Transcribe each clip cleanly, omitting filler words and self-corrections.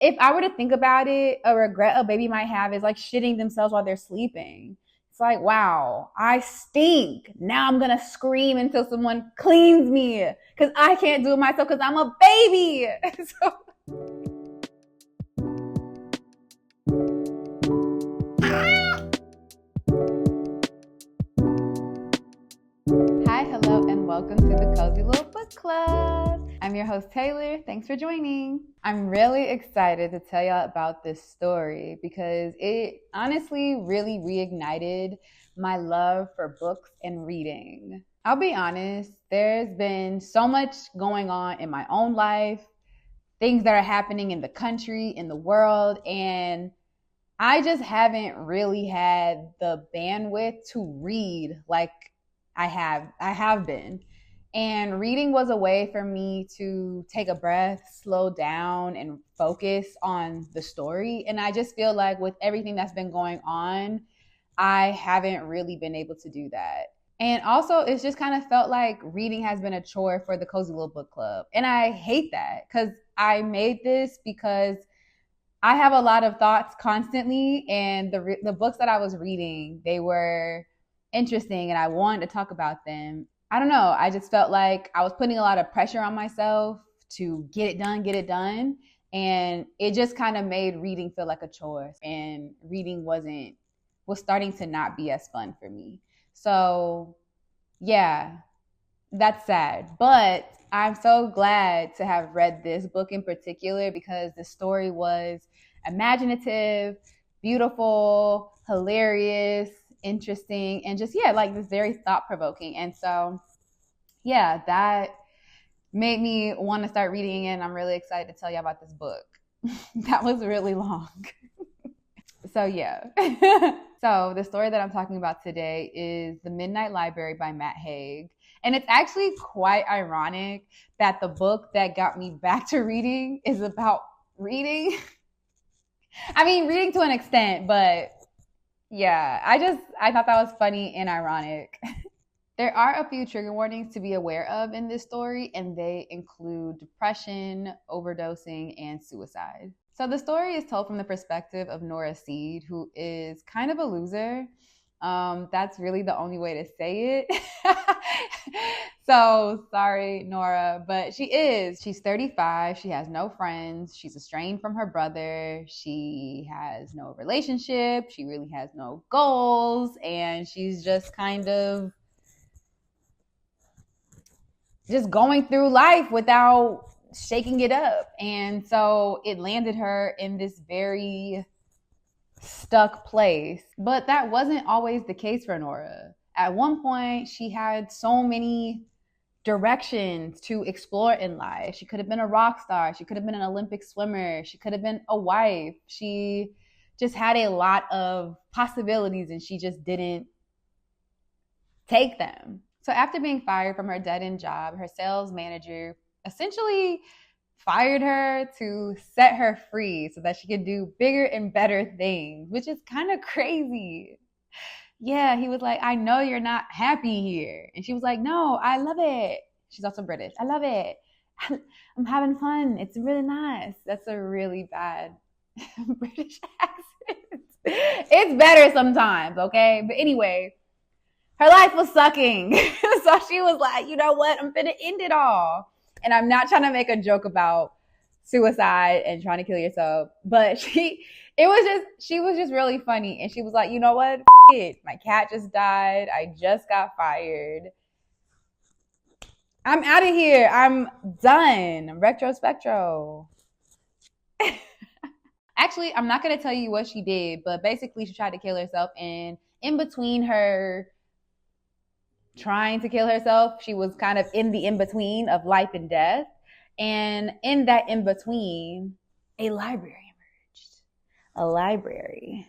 if I were to think about it, a regret a baby might have is like shitting themselves while they're sleeping. It's like, wow, I stink. Now I'm going to scream until someone cleans me because I can't do it myself because I'm a baby. So, hi, hello, and welcome to the Cozy Little Book Club. I'm your host, Taylor. Thanks for joining. I'm really excited to tell y'all about this story because it honestly really reignited my love for books and reading. I'll be honest, there's been so much going on in my own life, things that are happening in the country, in the world, and I just haven't really had the bandwidth to read like I have been. And reading was a way for me to take a breath, slow down, and focus on the story. And I just feel like with everything that's been going on, I haven't really been able to do that. And also, it's just kind of felt like reading has been a chore for the Cozy Little Book Club. And I hate that because I made this because I have a lot of thoughts constantly. And the books that I was reading, they were interesting and I wanted to talk about them. I don't know. I just felt like I was putting a lot of pressure on myself to get it done. And it just kind of made reading feel like a chore. And reading was starting to not be as fun for me. So yeah, that's sad. But I'm so glad to have read this book in particular because the story was imaginative, beautiful, hilarious, interesting, and just, yeah, like this very thought-provoking. And so, yeah, that made me want to start reading it. And I'm really excited to tell you about this book. That was really long. So, yeah. So the story that I'm talking about today is The Midnight Library by Matt Haig. And it's actually quite ironic that the book that got me back to reading is about reading. I mean, reading to an extent, but yeah, I thought that was funny and ironic. There are a few trigger warnings to be aware of in this story, and they include depression, overdosing, and suicide. So the story is told from the perspective of Nora Seed, who is kind of a loser. That's really the only way to say it. So sorry, Nora, but she is. She's 35. She has no friends. She's estranged from her brother. She has no relationship. She really has no goals. And she's just kind of just going through life without shaking it up. And so it landed her in this very stuck place. But that wasn't always the case for Nora. At one point, she had so many directions to explore in life. She could have been a rock star. She could have been an Olympic swimmer. She could have been a wife. She just had a lot of possibilities and she just didn't take them. So after being fired from her dead-end job, her sales manager essentially fired her to set her free so that she could do bigger and better things, which is kind of crazy. Yeah, he was like, I know you're not happy here. And she was like, no, I love it. She's also British. I love it. I'm having fun. It's really nice. That's a really bad British accent. It's better sometimes, okay? But anyway, her life was sucking. So she was like, you know what? I'm finna end it all. And I'm not trying to make a joke about suicide and trying to kill yourself, but she was just really funny. And she was like, you know what? It. My cat just died. I just got fired. I'm out of here. I'm done. Retrospectro. Actually, I'm not going to tell you what she did, but basically she tried to kill herself. And in between her trying to kill herself, she was kind of in the in-between of life and death. And in that in-between, a library emerged. A library.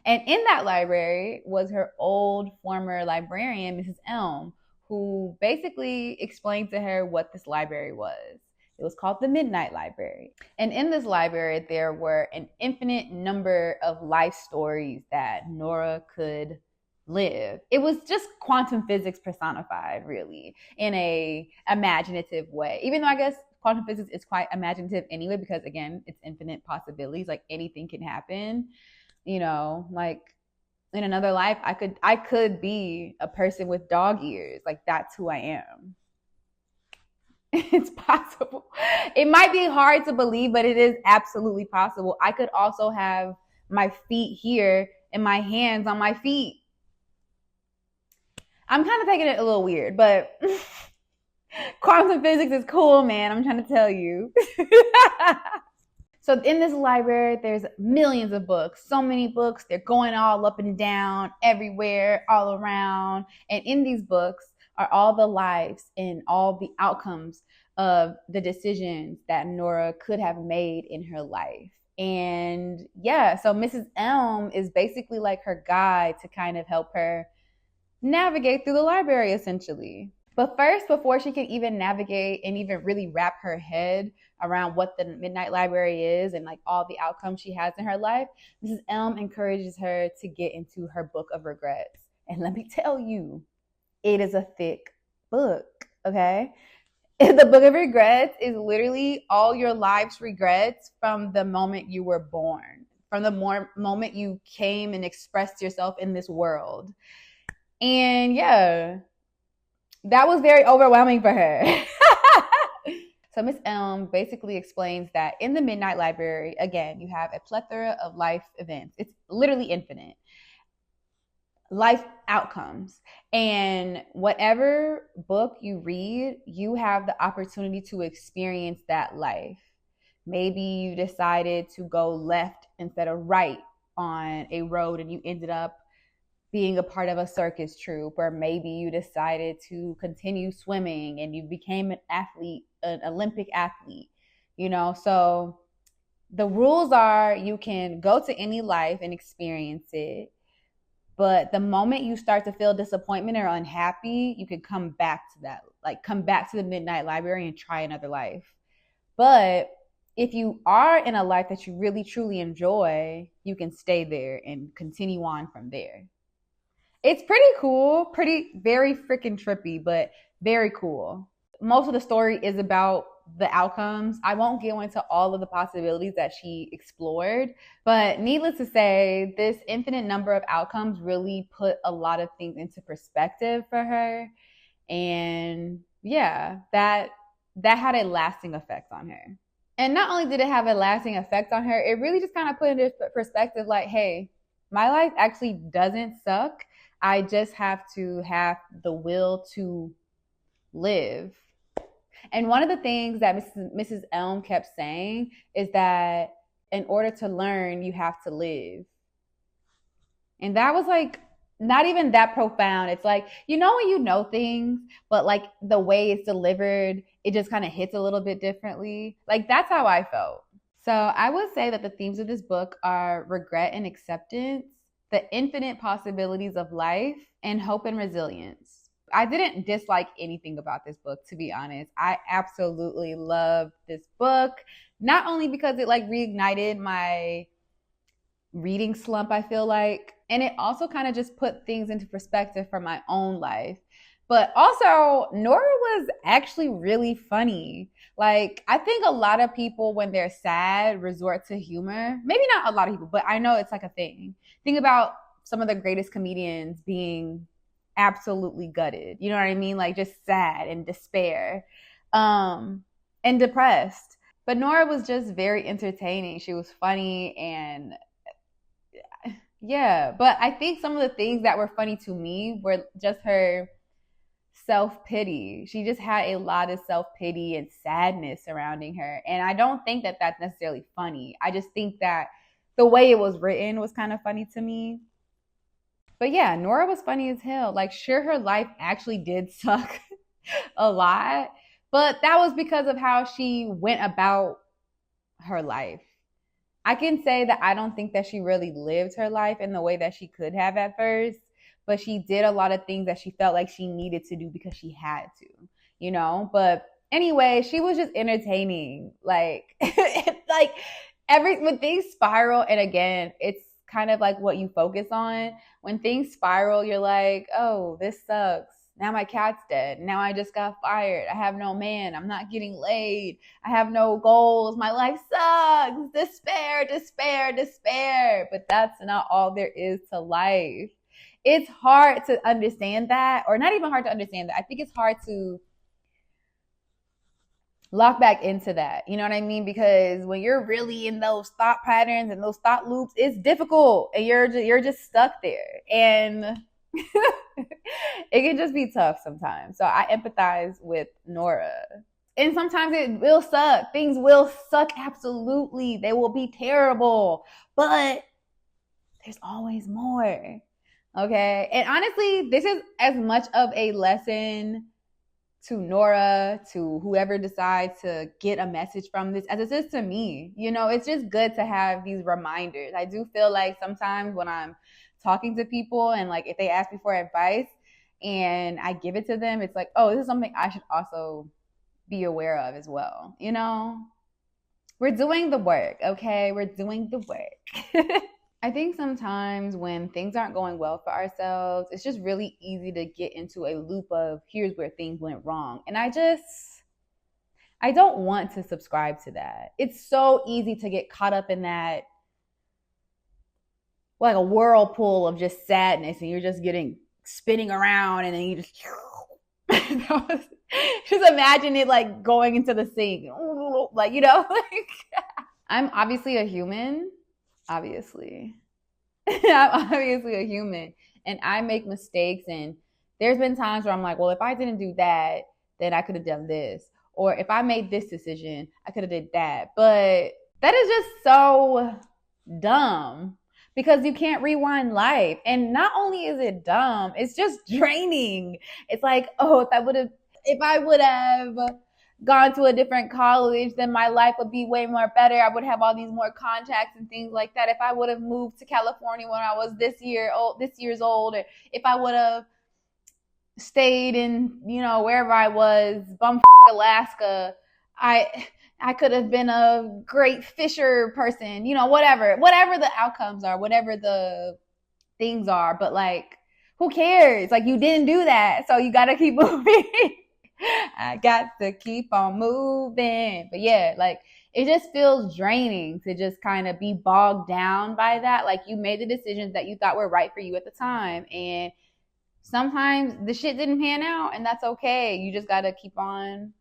And in that library was her old former librarian, Mrs. Elm, who basically explained to her what this library was. It was called the Midnight Library. And in this library, there were an infinite number of life stories that Nora could live. It was just quantum physics personified, really, in a imaginative way. Even though I guess quantum physics is quite imaginative anyway, because again, it's infinite possibilities. Like anything can happen, like in another life, I could be a person with dog ears. Like that's who I am. It's possible. It might be hard to believe, but it is absolutely possible. I could also have my feet here and my hands on my feet. I'm kind of taking it a little weird, but quantum physics is cool, man. I'm trying to tell you. So in this library, there's millions of books, so many books. They're going all up and down, everywhere, all around. And in these books are all the lives and all the outcomes of the decisions that Nora could have made in her life. And yeah, so Mrs. Elm is basically like her guide to kind of help her navigate through the library, essentially. But first, before she can even navigate and even really wrap her head around what the Midnight Library is and like all the outcomes she has in her life, Mrs. Elm encourages her to get into her book of regrets. And let me tell you, it is a thick book, okay? The book of regrets is literally all your life's regrets from the moment you were born, from the moment you came and expressed yourself in this world. And yeah, that was very overwhelming for her. So Miss Elm basically explains that in the Midnight Library, again, you have a plethora of life events. It's literally infinite. Life outcomes. And whatever book you read, you have the opportunity to experience that life. Maybe you decided to go left instead of right on a road and you ended up being a part of a circus troupe, or maybe you decided to continue swimming and you became an athlete, an Olympic athlete, So the rules are you can go to any life and experience it, but the moment you start to feel disappointment or unhappy, you can come back to that, like come back to the Midnight Library and try another life. But if you are in a life that you really truly enjoy, you can stay there and continue on from there. It's pretty cool, very freaking trippy, but very cool. Most of the story is about the outcomes. I won't go into all of the possibilities that she explored, but needless to say, this infinite number of outcomes really put a lot of things into perspective for her. And yeah, that had a lasting effect on her. And not only did it have a lasting effect on her, it really just kind of put into perspective like, hey, my life actually doesn't suck. I just have to have the will to live. And one of the things that Mrs. Elm kept saying is that in order to learn, you have to live. And that was like not even that profound. It's like, when you know things, but like the way it's delivered, it just kind of hits a little bit differently. Like that's how I felt. So I would say that the themes of this book are regret and acceptance, the infinite possibilities of life, and hope and resilience. I didn't dislike anything about this book, to be honest. I absolutely loved this book, not only because it like reignited my reading slump, I feel like, and it also kind of just put things into perspective for my own life. But also, Nora was actually really funny. Like, I think a lot of people, when they're sad, resort to humor. Maybe not a lot of people, but I know it's like a thing. Think about some of the greatest comedians being absolutely gutted. You know what I mean? Like, just sad and despair and depressed. But Nora was just very entertaining. She was funny and yeah. But I think some of the things that were funny to me were just her self-pity. She just had a lot of self-pity and sadness surrounding her. And I don't think that that's necessarily funny. I just think that the way it was written was kind of funny to me. But yeah, Nora was funny as hell. Like, sure, her life actually did suck a lot, but that was because of how she went about her life. I can say that I don't think that she really lived her life in the way that she could have at first, but she did a lot of things that she felt like she needed to do because she had to, But anyway, she was just entertaining. Like, when things spiral, and again, it's kind of like what you focus on. When things spiral, you're like, oh, this sucks. Now my cat's dead. Now I just got fired. I have no man. I'm not getting laid. I have no goals. My life sucks. Despair, despair, despair. But that's not all there is to life. It's hard to understand that, or not even hard to understand that. I think it's hard to lock back into that. You know what I mean? Because when you're really in those thought patterns and those thought loops, it's difficult and you're just stuck there. And it can just be tough sometimes. So I empathize with Nora. And sometimes it will suck. Things will suck. Absolutely. They will be terrible. But there's always more. Okay. And honestly, this is as much of a lesson to Nora, to whoever decides to get a message from this, as it is to me. You know, it's just good to have these reminders. I do feel like sometimes when I'm talking to people and like if they ask me for advice and I give it to them, it's like, oh, this is something I should also be aware of as well. You know, we're doing the work, okay? We're doing the work. I think sometimes when things aren't going well for ourselves, it's just really easy to get into a loop of here's where things went wrong. And I don't want to subscribe to that. It's so easy to get caught up in that, like a whirlpool of just sadness, and you're just spinning around, and then you just just imagine it like going into the sink, like, you know, like I'm obviously a human. Obviously. I'm obviously a human and I make mistakes, and there's been times where I'm like, well, if I didn't do that, then I could have done this. Or if I made this decision, I could have did that. But that is just so dumb because you can't rewind life. And not only is it dumb, it's just draining. It's like, oh, if I would have gone to a different college, then my life would be way more better. I would have all these more contacts and things like that. If I would have moved to California when I was this year's old, or if I would have stayed in, you know, wherever I was, Alaska, I could have been a great fisher person, you know, whatever the outcomes are, whatever the things are. But like, who cares? Like, you didn't do that, so you got to keep moving. I got to keep on moving. But yeah, like it just feels draining to just kind of be bogged down by that. Like you made the decisions that you thought were right for you at the time, and sometimes the shit didn't pan out, and that's okay. You just got to keep on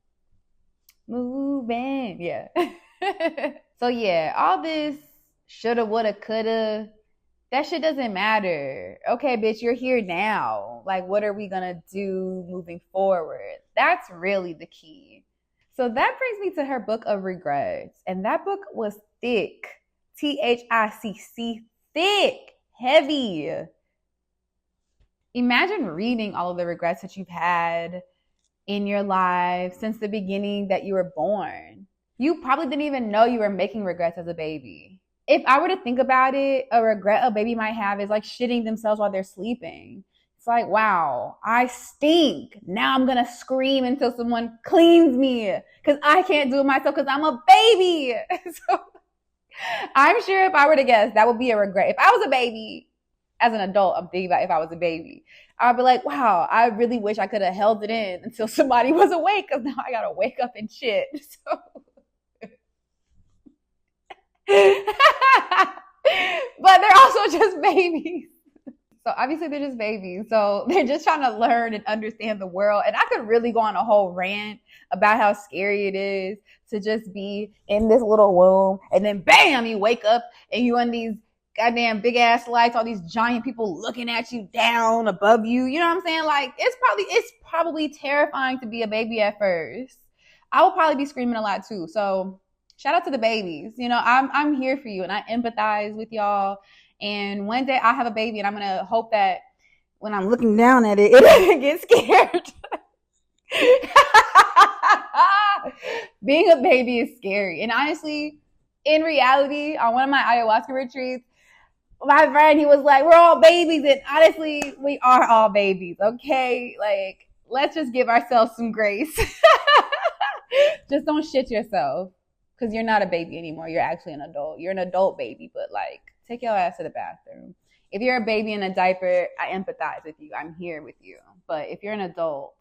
moving. Yeah. So yeah, all this shoulda, woulda, coulda, that shit doesn't matter. Okay, bitch, you're here now. Like, what are we gonna do moving forward? That's really the key. So that brings me to her book of regrets. And that book was thick. THICC, thick, heavy. Imagine reading all of the regrets that you've had in your life since the beginning that you were born. You probably didn't even know you were making regrets as a baby. If I were to think about it, a regret a baby might have is like shitting themselves while they're sleeping. It's like, wow, I stink. Now I'm going to scream until someone cleans me because I can't do it myself because I'm a baby. So I'm sure if I were to guess, that would be a regret. If I was a baby, as an adult, I'm thinking about if I was a baby, I'd be like, wow, I really wish I could have held it in until somebody was awake because now I got to wake up and shit. So. But they're also just babies. So obviously they're just babies. So they're just trying to learn and understand the world. And I could really go on a whole rant about how scary it is to just be in this little womb. And then bam, you wake up and you on these goddamn big ass lights, all these giant people looking at you down above you. You know what I'm saying? Like it's probably terrifying to be a baby at first. I will probably be screaming a lot too. So shout out to the babies. You know, I'm here for you and I empathize with y'all. And one day I'll have a baby and I'm going to hope that when I'm looking down at it, it doesn't get scared. Being a baby is scary. And honestly, in reality, on one of my ayahuasca retreats, my friend, he was like, we're all babies. And honestly, we are all babies. Okay. Like, let's just give ourselves some grace. Just don't shit yourself. Because you're not a baby anymore. You're actually an adult. You're an adult baby, but like, take your ass to the bathroom. If you're a baby in a diaper, I empathize with you. I'm here with you. But if you're an adult,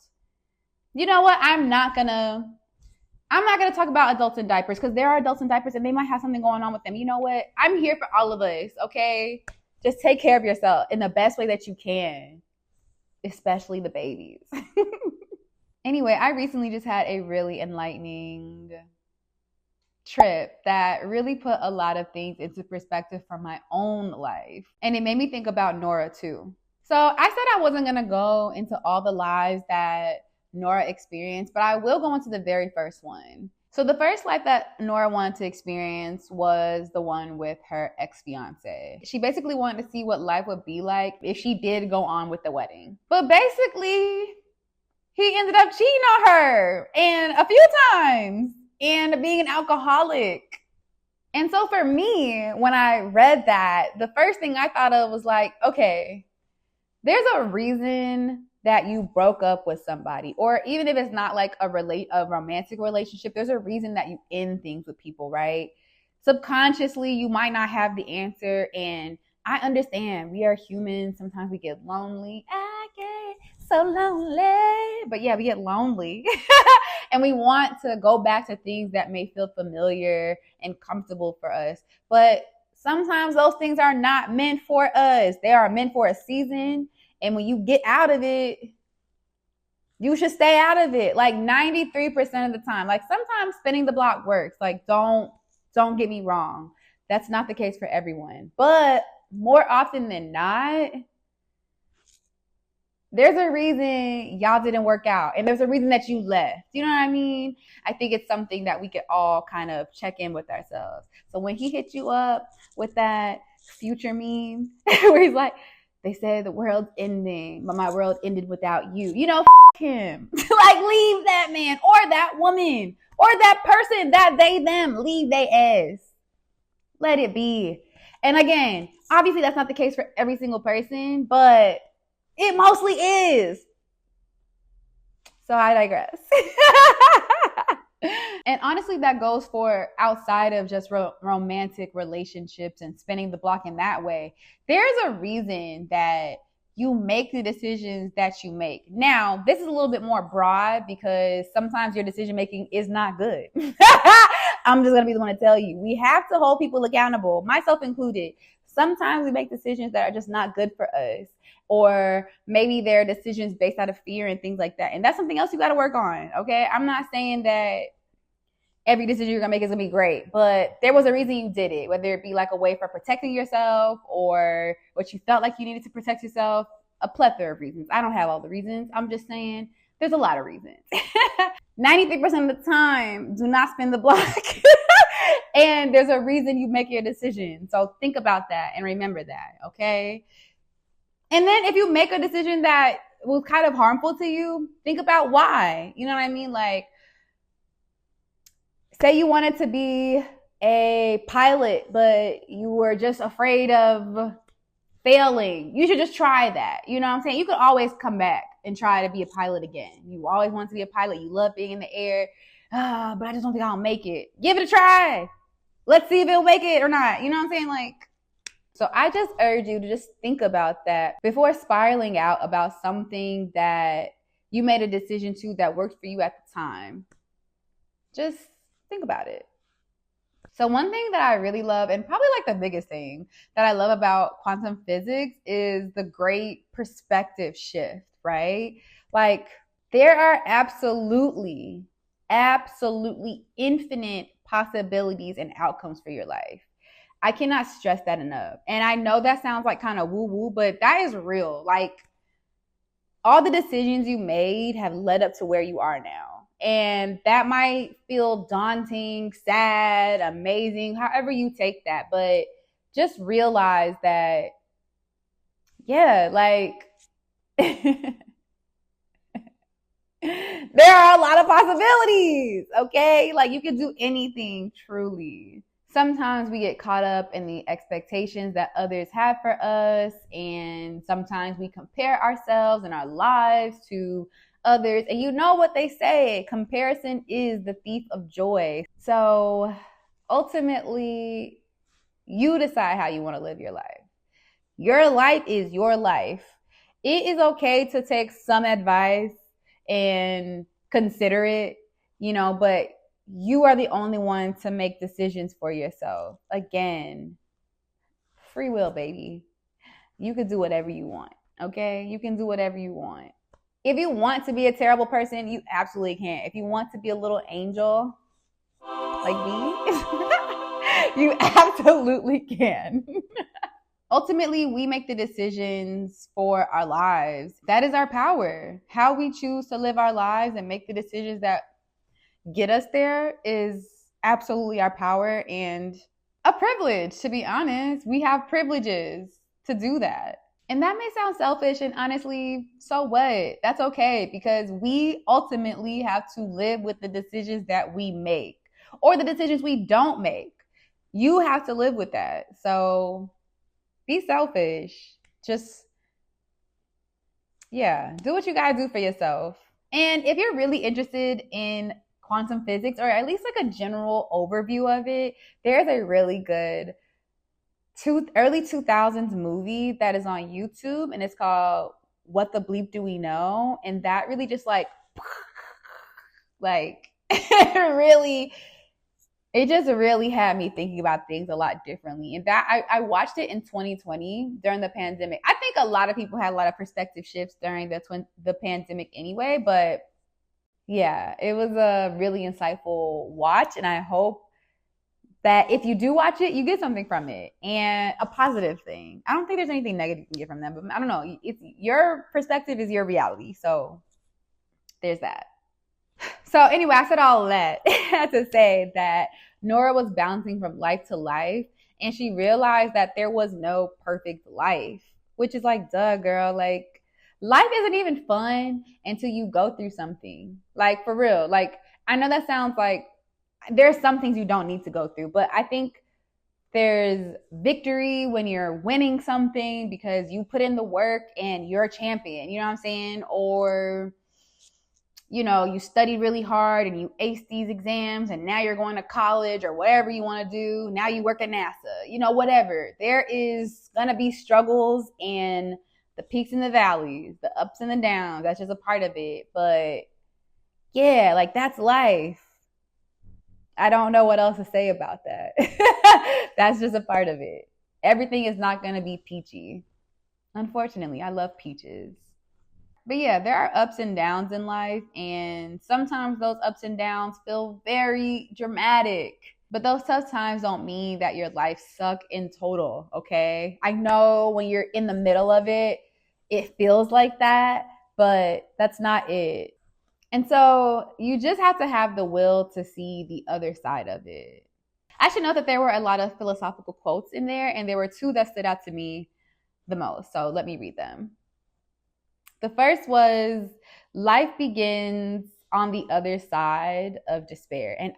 you know what? I'm not gonna talk about adults in diapers because there are adults in diapers and they might have something going on with them. You know what? I'm here for all of us, okay? Just take care of yourself in the best way that you can, especially the babies. Anyway, I recently just had a really enlightening trip that really put a lot of things into perspective from my own life. And it made me think about Nora too. So I said I wasn't going to go into all the lives that Nora experienced, but I will go into the very first one. So the first life that Nora wanted to experience was the one with her ex-fiance. She basically wanted to see what life would be like if she did go on with the wedding. But basically, he ended up cheating on her and a few times and being an alcoholic. And so for me, when I read that, the first thing I thought of was like, okay, there's a reason that you broke up with somebody, or even if it's not like a romantic relationship, there's a reason that you end things with people, right? Subconsciously, you might not have the answer, and I understand we are humans. Sometimes we get lonely. I get so lonely. But yeah, we get lonely. And we want to go back to things that may feel familiar and comfortable for us. But sometimes those things are not meant for us. They are meant for a season. And when you get out of it, you should stay out of it. Like 93% of the time. Like sometimes spinning the block works. Like don't get me wrong. That's not the case for everyone. But more often than not, there's a reason y'all didn't work out. And there's a reason that you left. You know what I mean? I think it's something that we could all kind of check in with ourselves. So when he hit you up with that Future meme where he's like, they said the world's ending, but my world ended without you. You know, him. Like, leave that man or that woman or that person, that they, them. Leave they ass. Let it be. And again, obviously that's not the case for every single person, but it mostly is. So I digress. And honestly, that goes for outside of just romantic relationships and spinning the block in that way. There's a reason that you make the decisions that you make. Now, this is a little bit more broad because sometimes your decision making is not good. I'm just going to be the one to tell you. We have to hold people accountable, myself included. Sometimes we make decisions that are just not good for us. Or maybe they're decisions based out of fear and things like that. And that's something else you got to work on, okay? I'm not saying that every decision you're going to make is going to be great, but there was a reason you did it, whether it be like a way for protecting yourself or what you felt like you needed to protect yourself, a plethora of reasons. I don't have all the reasons. I'm just saying there's a lot of reasons. 93% of the time, do not spin the block. And there's a reason you make your decision. So think about that and remember that, okay? And then if you make a decision that was kind of harmful to you, think about why. You know what I mean? Like, say you wanted to be a pilot, but you were just afraid of failing. You should just try that. You know what I'm saying? You could always come back and try to be a pilot again. You always want to be a pilot. You love being in the air. But I just don't think I'll make it. Give it a try. Let's see if it'll make it or not. You know what I'm saying? Like, so I just urge you to just think about that before spiraling out about something that you made a decision to that worked for you at the time. Just think about it. So one thing that I really love, and probably like the biggest thing that I love about quantum physics, is the great perspective shift, right? Like there are absolutely infinite possibilities and outcomes for your life. I cannot stress that enough. And I know that sounds like kind of woo-woo, but that is real. Like all the decisions you made have led up to where you are now. And that might feel daunting, sad, amazing, however you take that. But just realize that, yeah, like there are a lot of possibilities, okay? Like you can do anything truly. Sometimes we get caught up in the expectations that others have for us, and sometimes we compare ourselves and our lives to others. And you know what they say, comparison is the thief of joy. So ultimately, you decide how you want to live your life. Your life is your life. It is okay to take some advice and consider it, but you are the only one to make decisions for yourself. Again, free will, baby. You can do whatever you want. Okay? You can do whatever you want. If you want to be a terrible person, you absolutely can. If you want to be a little angel like me, you absolutely can. Ultimately, we make the decisions for our lives. That is our power. How we choose to live our lives and make the decisions that get us there is absolutely our power and a privilege, to be honest. We have privileges to do that. And that may sound selfish, and honestly, so what? That's okay, because we ultimately have to live with the decisions that we make or the decisions we don't make. You have to live with that. So be selfish. Just, do what you gotta do for yourself. And if you're really interested in quantum physics, or at least like a general overview of it, there's a really good early 2000s movie that is on YouTube, and it's called What the Bleep Do We Know? And that really just like it just really had me thinking about things a lot differently. And that I watched it in 2020 during the pandemic. I think a lot of people had a lot of perspective shifts during the pandemic anyway, but yeah, it was a really insightful watch, and I hope that if you do watch it, you get something from it, and a positive thing. I don't think there's anything negative you can get from them, but I don't know. It's your perspective is your reality. So there's that. So anyway, I said all that to say that Nora was bouncing from life to life, and she realized that there was no perfect life, which is like, duh, girl. Like, life isn't even fun until you go through something. Like, for real. Like, I know that sounds like there's some things you don't need to go through, but I think there's victory when you're winning something because you put in the work and you're a champion, you know what I'm saying? Or, you studied really hard and you aced these exams and now you're going to college or whatever you want to do. Now you work at NASA, whatever. There is going to be struggles and the peaks and the valleys, the ups and the downs. That's just a part of it. But yeah, like, that's life. I don't know what else to say about that. That's just a part of it. Everything is not going to be peachy. Unfortunately, I love peaches. But yeah, there are ups and downs in life, and sometimes those ups and downs feel very dramatic. But those tough times don't mean that your life sucks in total, okay? I know when you're in the middle of it, it feels like that, but that's not it. And so you just have to have the will to see the other side of it. I should note that there were a lot of philosophical quotes in there, and there were two that stood out to me the most. So let me read them. The first was, life begins on the other side of despair. And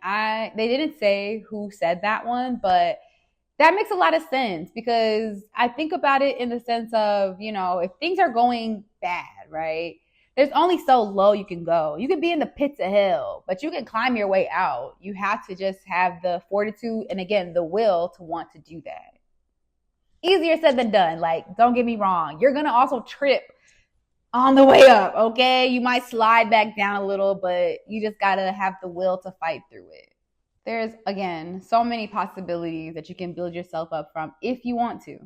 they didn't say who said that one, but that makes a lot of sense, because I think about it in the sense of, if things are going bad, right? There's only so low you can go. You can be in the pits of hell, but you can climb your way out. You have to just have the fortitude and, again, the will to want to do that. Easier said than done. Like, don't get me wrong. You're going to also trip on the way up, okay? You might slide back down a little, but you just got to have the will to fight through it. There's, again, so many possibilities that you can build yourself up from if you want to.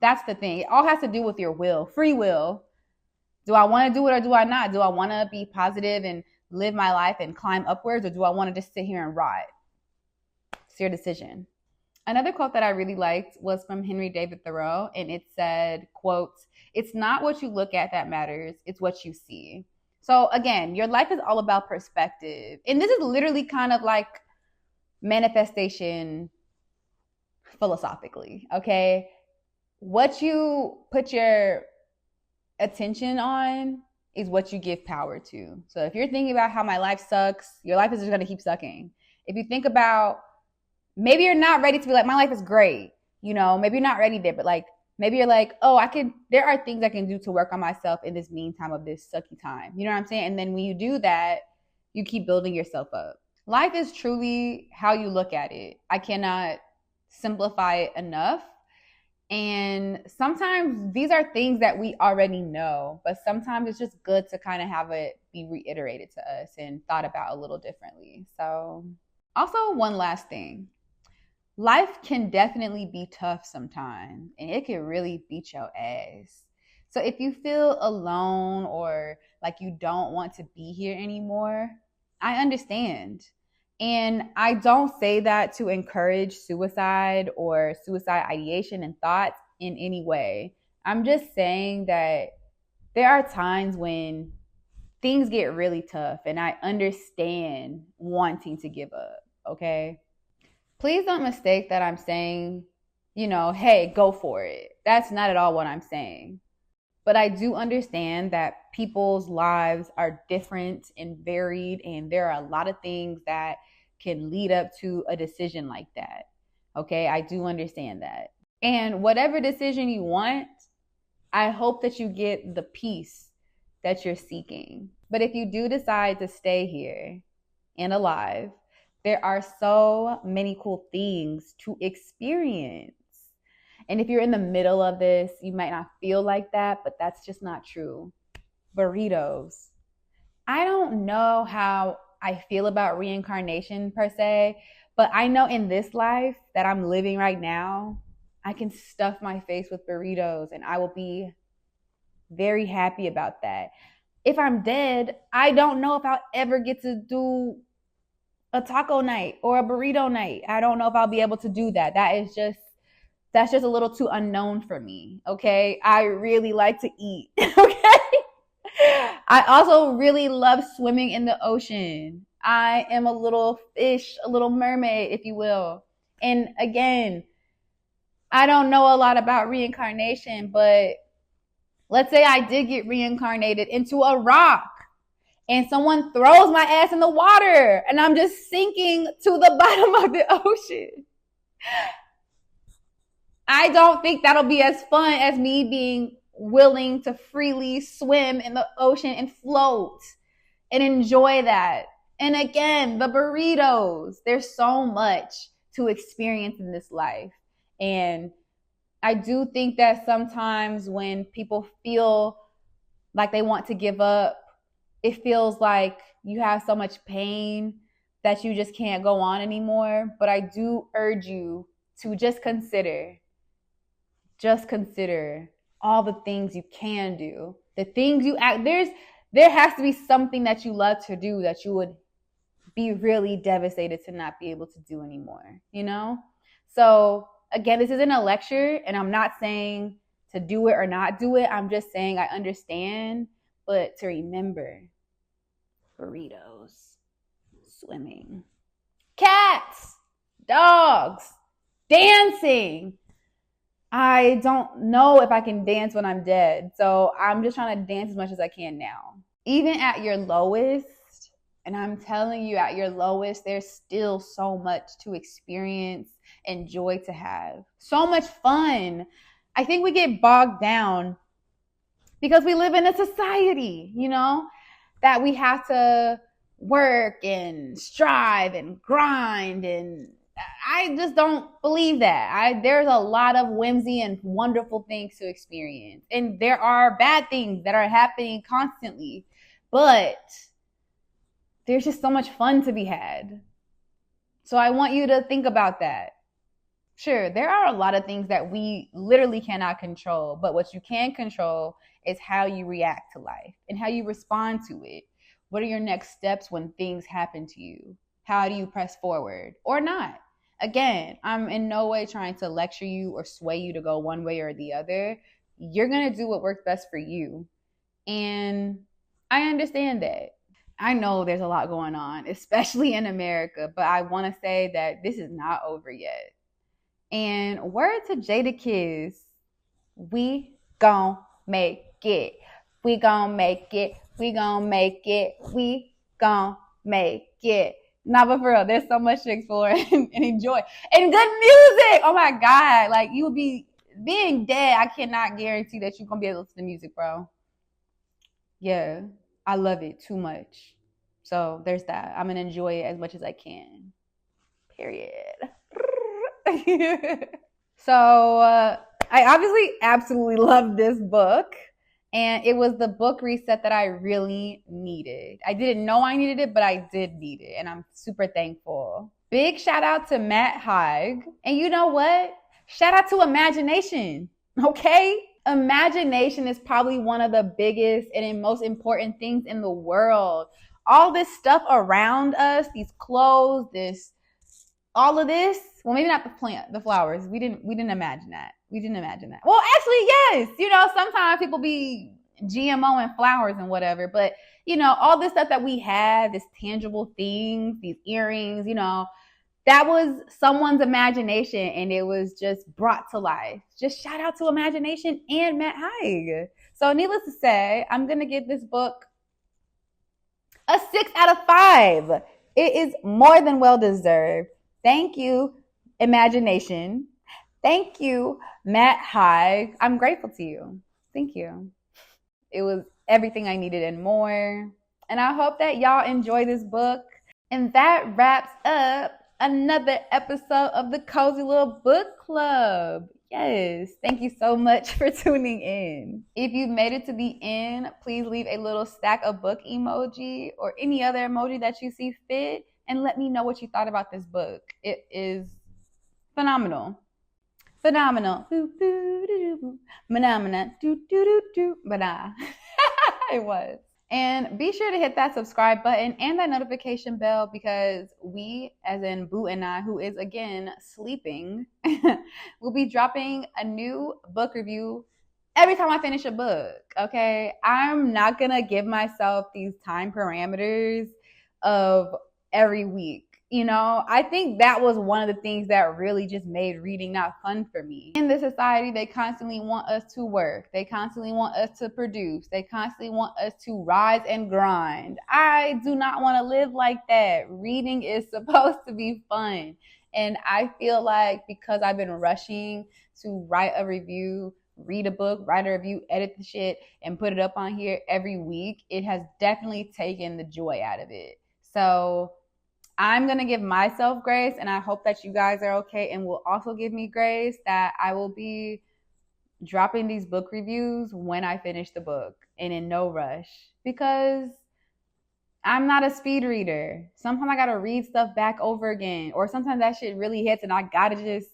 That's the thing. It all has to do with your will, free will. Do I want to do it or do I not? Do I want to be positive and live my life and climb upwards, or do I want to just sit here and rot? It's your decision. Another quote that I really liked was from Henry David Thoreau, and it said, quote, "It's not what you look at that matters, it's what you see." So again, your life is all about perspective. And this is literally kind of like manifestation philosophically, okay? What you put your attention on is what you give power to. So if you're thinking about how my life sucks, your life is just going to keep sucking. If you think about, maybe you're not ready to be like, my life is great, maybe you're not ready there, but like, maybe you're like, oh, there are things I can do to work on myself in this meantime of this sucky time. You know what I'm saying? And then when you do that, you keep building yourself up. Life is truly how you look at it. I cannot simplify it enough. And sometimes these are things that we already know, but sometimes it's just good to kind of have it be reiterated to us and thought about a little differently. So, also, one last thing. Life can definitely be tough sometimes, and it can really beat your ass. So if you feel alone or like you don't want to be here anymore, I understand. And I don't say that to encourage suicide or suicide ideation and thoughts in any way. I'm just saying that there are times when things get really tough, and I understand wanting to give up, okay? Please don't mistake that I'm saying, hey, go for it. That's not at all what I'm saying. But I do understand that people's lives are different and varied, and there are a lot of things that can lead up to a decision like that. Okay, I do understand that. And whatever decision you want, I hope that you get the peace that you're seeking. But if you do decide to stay here and alive, there are so many cool things to experience. And if you're in the middle of this, you might not feel like that, but that's just not true. Burritos. I don't know how I feel about reincarnation per se, but I know in this life that I'm living right now, I can stuff my face with burritos and I will be very happy about that. If I'm dead, I don't know if I'll ever get to do a taco night or a burrito night. I don't know if I'll be able to do that. That's just a little too unknown for me. Okay. I really like to eat. Okay. I also really love swimming in the ocean. I am a little fish, a little mermaid, if you will. And again, I don't know a lot about reincarnation, but let's say I did get reincarnated into a rock and someone throws my ass in the water and I'm just sinking to the bottom of the ocean. I don't think that'll be as fun as me being willing to freely swim in the ocean and float and enjoy that. And again, the burritos, there's so much to experience in this life. And I do think that sometimes when people feel like they want to give up, it feels like you have so much pain that you just can't go on anymore. But I do urge you to just consider all the things you can do, the things there has to be something that you love to do that you would be really devastated to not be able to do anymore, So again, this isn't a lecture, and I'm not saying to do it or not do it. I'm just saying I understand, but to remember, burritos, swimming, cats, dogs, dancing. I don't know if I can dance when I'm dead, so I'm just trying to dance as much as I can now. Even at your lowest, and I'm telling you, at your lowest, there's still so much to experience and joy to have. So much fun. I think we get bogged down because we live in a society, that we have to work and strive and grind, and I just don't believe that. There's a lot of whimsy and wonderful things to experience. And there are bad things that are happening constantly, but there's just so much fun to be had. So I want you to think about that. Sure, there are a lot of things that we literally cannot control, but what you can control is how you react to life and how you respond to it. What are your next steps when things happen to you? How do you press forward or not? Again, I'm in no way trying to lecture you or sway you to go one way or the other. You're going to do what works best for you. And I understand that. I know there's a lot going on, especially in America, but I want to say that this is not over yet. And word to Jadakiss, we gon' make it. We gon' make it. We gon' make it. We gon' make it. Nah, but for real, there's so much to explore and enjoy. And good music! Oh my God. Like, you would be, being dead, I cannot guarantee that you're going to be able to listen to music, bro. Yeah, I love it too much. So there's that. I'm going to enjoy it as much as I can. Period. So I obviously absolutely love this book. And it was the book reset that I really needed. I didn't know I needed it, but I did need it. And I'm super thankful. Big shout out to Matt Haig. And you know what? Shout out to imagination. Okay? Imagination is probably one of the biggest and most important things in the world. All this stuff around us, these clothes, all of this. Well, maybe not the flowers. We didn't imagine that. We didn't imagine that. Well, actually, yes. You know, sometimes people be GMO and flowers and whatever, but you know, all this stuff that we have, this tangible things, these earrings, you know, that was someone's imagination and it was just brought to life. Just shout out to imagination and Matt Haig. So needless to say, I'm going to give this book a 6 out of 5. It is more than well deserved. Thank you, imagination. Thank you, Matt Haig. I'm grateful to you. Thank you. It was everything I needed and more. And I hope that y'all enjoy this book. And that wraps up another episode of the Cozy Little Book Club. Yes, thank you so much for tuning in. If you've made it to the end, please leave a little stack of book emoji or any other emoji that you see fit and let me know what you thought about this book. It is phenomenal. Phenomenal. Phenomenal. It was. And be sure to hit that subscribe button and that notification bell because we, as in Boo and I, who is again sleeping, will be dropping a new book review every time I finish a book, okay? I'm not going to give myself these time parameters of every week. You know, I think that was one of the things that really just made reading not fun for me. In this society, they constantly want us to work. They constantly want us to produce. They constantly want us to rise and grind. I do not want to live like that. Reading is supposed to be fun. And I feel like because I've been rushing to write a review, read a book, write a review, edit the shit, and put it up on here every week, it has definitely taken the joy out of it. So I'm going to give myself grace, and I hope that you guys are okay and will also give me grace that I will be dropping these book reviews when I finish the book and in no rush because I'm not a speed reader. Sometimes I got to read stuff back over again, or sometimes that shit really hits and I got to just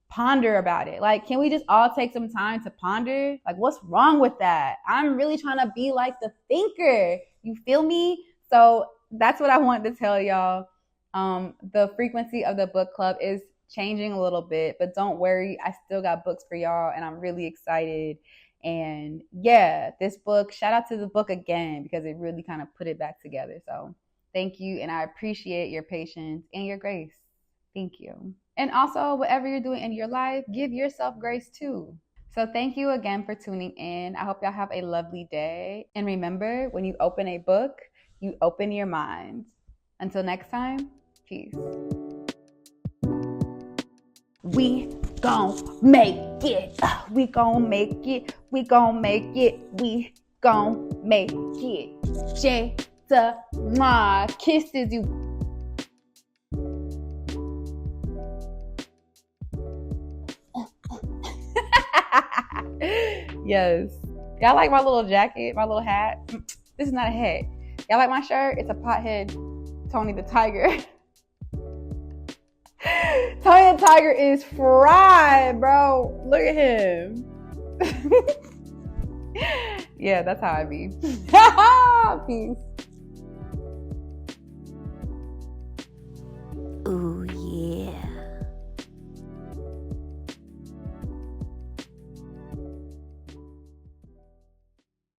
ponder about it. Like, can we just all take some time to ponder? Like, what's wrong with that? I'm really trying to be like the thinker. You feel me? So that's what I wanted to tell y'all. The frequency of the book club is changing a little bit, but don't worry. I still got books for y'all and I'm really excited. And yeah, this book, shout out to the book again because it really kind of put it back together. So thank you. And I appreciate your patience and your grace. Thank you. And also, whatever you're doing in your life, give yourself grace too. So thank you again for tuning in. I hope y'all have a lovely day. And remember, when you open a book, you open your mind. Until next time, peace. We gon' make it. We gon' make it. We gon' make it. We gon' make it. Jada, kisses you. Yes. Y'all like my little jacket, my little hat? This is not a hat. Y'all like my shirt? It's a pothead Tony the Tiger. Tony the Tiger is fried, bro. Look at him. Yeah, that's how I be. Peace.